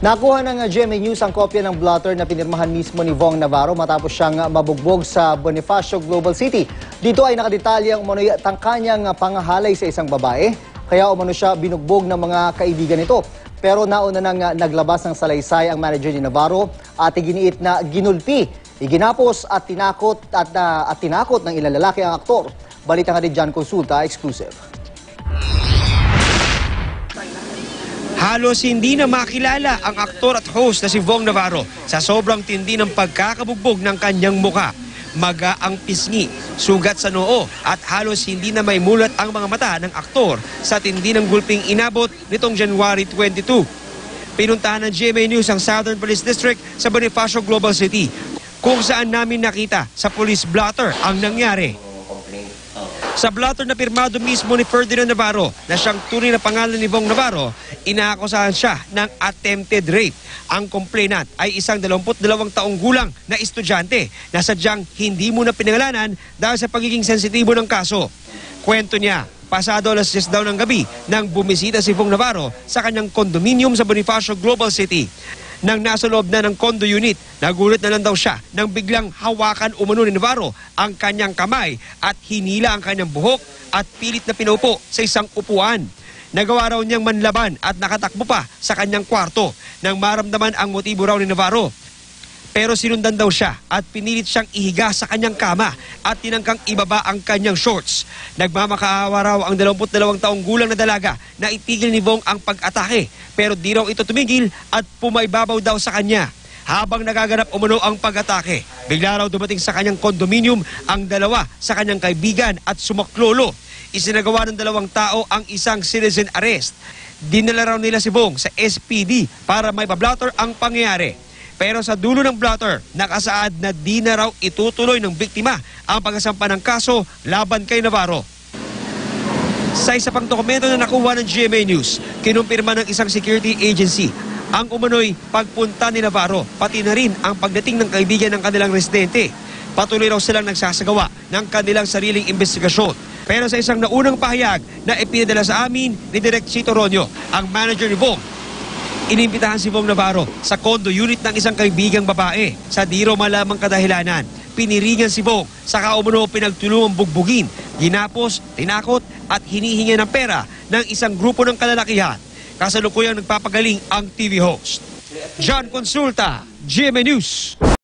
Nakuha ng GMA News ang kopya ng blotter na pinirmahan mismo ni Vong Navarro matapos siyang mabugbog sa Bonifacio Global City. Dito ay nakadetalyang umano'y kanyang pangahalay sa isang babae, kaya umano siya binugbog ng mga kaibigan nito. Pero nauna nang naglabas ng salaysay ang manager ni Navarro at iginiit na ginulpi, iginapos at tinakot ng ilang lalaki ang aktor. Balita nga rin John Consulta, exclusive. Halos hindi na makilala ang aktor at host na si Vong Navarro sa sobrang tindi ng pagkakabugbog ng kanyang muka. Maga ang pisngi, sugat sa noo at halos hindi na may mulat ang mga mata ng aktor sa tindi ng gulping inabot nitong January 22. Pinuntahan ng GMA News ang Southern Police District sa Bonifacio Global City kung saan namin nakita sa police blotter ang nangyari. Sa blotter na pirmado mismo ni Ferdinand Navarro na siyang tunay na pangalan ni Vong Navarro, inaakusahan siya ng attempted rape. Ang complainant ay isang 22 taong gulang na estudyante na sadyang hindi muna pinangalanan dahil sa pagiging sensitibo ng kaso. Kwento niya, pasado alas 10 daw ng gabi nang bumisita si Vong Navarro sa kanyang condominium sa Bonifacio Global City. Nang nasa loob na ng condo unit, nagulat na lang daw siya nang biglang hawakan umano ni Navarro ang kanyang kamay at hinila ang kanyang buhok at pilit na pinaupo sa isang upuan. Nagawa raw niyang manlaban at nakatakbo pa sa kanyang kwarto nang maramdaman ang motibo raw ni Navarro. Pero sinundan daw siya at pinilit siyang ihiga sa kanyang kama at tinangkang ibaba ang kanyang shorts. Nagmamakaawa raw ang 22 taong gulang na dalaga na itigil ni Vong ang pag-atake pero di raw ito tumigil at pumaybabaw daw sa kanya. Habang nagaganap umano ang pag-atake, bigla raw dumating sa kanyang kondominium ang dalawa sa kanyang kaibigan at sumaklolo. Isinagawa ng 2 tao ang isang citizen arrest. Dinala raw nila si Vong sa SPD para may pa-blotter ang pangyayari. Pero sa dulo ng blotter, nakasaad na di na raw itutuloy ng biktima ang pagsasampa ng kaso laban kay Navarro. Sa isa pang dokumento na nakuha ng GMA News, kinumpirma ng isang security agency ang umano'y pagpunta ni Navarro, pati na rin ang pagdating ng kaibigan ng kanilang residente. Patuloy raw silang nagsasagawa ng kanilang sariling investigasyon. Pero sa isang naunang pahayag na ipinadala sa amin ni Direk Chito Ronyo, ang manager ni Vong, inimbitahan si Vong Navarro sa condo unit ng isang kaibigang babae sa di raw malamang kadahilanan. Piniringan si Vong, saka umano pinagtulungang bugbugin, ginapos, tinakot at hinihingi ng pera ng isang grupo ng kalalakihan. Kasalukuyang nagpapagaling ang TV host. John Consulta, GMA News.